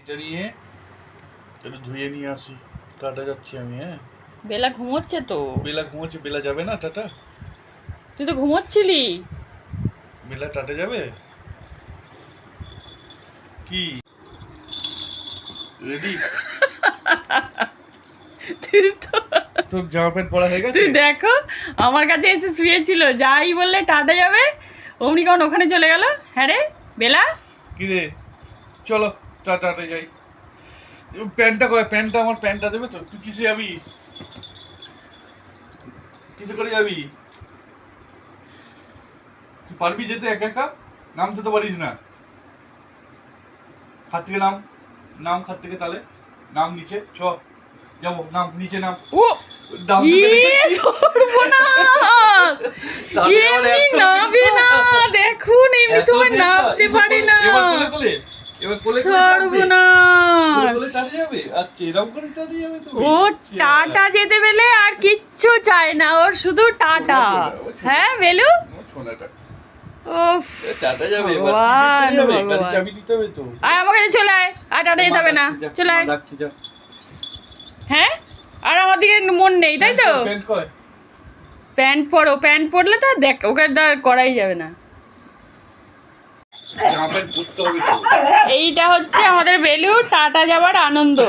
এটা নিয়ে একটু ধুয়ে নিয়ে আসি। টাটা যাচ্ছি আমি। হ্যাঁ, বেলা ঘুমোচ্ছে তো। বেলা ঘুমোচ্ছে। বেলা যাবে না টাটা? তুই তো ঘুমোচ্ছিলি। বেলা টাটা যাবে কি? রেডি? তোর জামা প্যান্ট পরা হয়ে গেছে? তুই দেখো আমার কাছে এসে শুয়েছিল, যাই বললে টাটা যাবে অমনি কেমন ওখানে চলে গেল। হ্যাঁ রে বেলা, কি রে, চলো টাটাতে যাই। প্যান্টটা কয়? প্যান্টটা, আমার প্যান্টটা দেবে তো? তুই কিসে যাবি? কিসে করে যাবি? তুই পারবি যেতে একা একা? নামতে তো পারিস না। খাট থেকে নাম, নাম খাট থেকে। তাহলে নাম নিচে, চ যাবো। নাম নিচে, নাম। ও নাম তো দেখেছিস? সর্বনাশ, তাহলে আমার এমনি এত নাবে না, নেশা। দেখুন এমনি এত সময় নেশা। নামতে এসব পারে কোলে- না। এবার কোলে কোলে, এবার কোলে কোলে চাপবে। কোলে সর্বনাশ, কোলে টাটা যাবে? আচ্ছা, এরকম করে টাটা যাবে তুমি? ও টাটা যেতে পেলে আর কিচ্ছু চায় না, ওর শুধু টাটা। হ্যাঁ বেলু, সোনাটা ওফ টাটা যাবে এবার। ভগবান কি করতে যাবে? গাড়ি ভগবান। চাবি দিতে হবে তো। আয় আমার কাছে চলে আয়, আর টাটা যেতে হবে না, চলে আয়। রাখছি, যা। হ্যাঁ, আর আমার দিকে মন নেই তাই তো? প্যান্ট কয়? প্যান্ট পরো, প্যান্ট পরলে তো আর দেখ ওকে আর করাই যাবে না। জামা প্যান্ট পরতে হবে তো। এইটা হচ্ছে আমাদের বেলু টাটা যাওয়ার আনন্দ।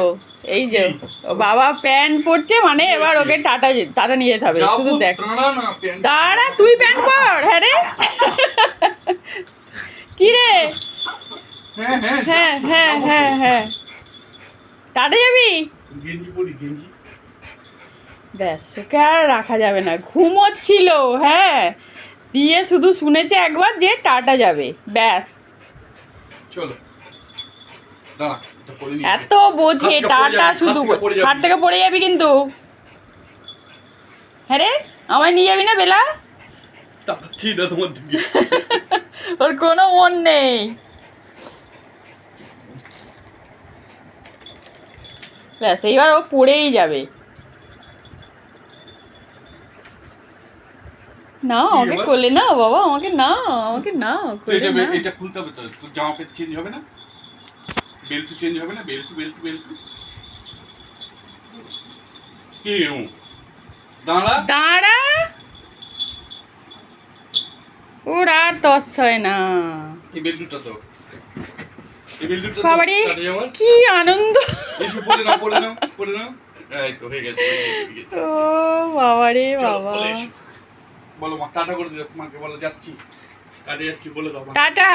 এই যে ও বাবা প্যান্ট পরছে, মানে এবার ওকে টাটা টাটা নিয়ে যেতে হবে। শুধু দেখ, দাঁড়া না, প্যান্ট। দাঁড়া তুই প্যান্ট পর। হ্যাঁ রে, কি রে? হ্যাঁ হ্যাঁ হ্যাঁ হ্যাঁ হ্যাঁ হ্যাঁ, টাটা যাবি? গেঞ্জি পরি, গেঞ্জি। ব্যাস, ওকে আর রাখা যাবে না, ঘুমোচ্ছিল। হ্যাঁ, দিয়ে শুধু শুনেছে একবার যে টাটা যাবে, ব্যাস। চলো দাঁড়া, এটা পরে নিই। এত বোঝে খাট থেকে পড়ে টাটা, যাবি, শুধু খাট থেকে পড়ে যাবি। খাট থেকে পড়ে যাবি কিন্তু। হ্যাঁ রে, আমায় নিয়ে যাবি না বেলা? তাকাচ্ছি না তোমার দিকে। ওর কোনো মন নেই। ব্যাস, এইবার ও পড়েই যাবে। না কি আমাকে এবার? কোলে না বাবা, আমাকে না, আমাকে না কোলে এটা না। এটা খুলতে হবে তো। তোর জামা প্যান্ট চেঞ্জ হবে না? বেল্ট চেঞ্জ হবে না? বেল্ট বেল্ট বেল্ট কি? দাঁড়া। দাঁড়া, ওর আর তস হয় না। এই বেল্টটা তো, এই বেল্টটা তো বাবারে কাটে যাওয়ার। কি আনন্দ। এসে পড়ে নাও, পড়ে নাও, পড়ে নাও। এই তো হয়ে গেছে, হয়ে গেছে। ও বাবারে চলো, বাবা। চলে এসো। বলো মা, টাটা করে দিও। মাকে বলো যাচ্ছি, কাজে যাচ্ছি বলে দাও মা। টাটা।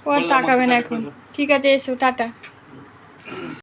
ও আর বলে দাও তাকাবে মাকে না টাটা এখন। করে দাও। ঠিক আছে, এসো টাটা।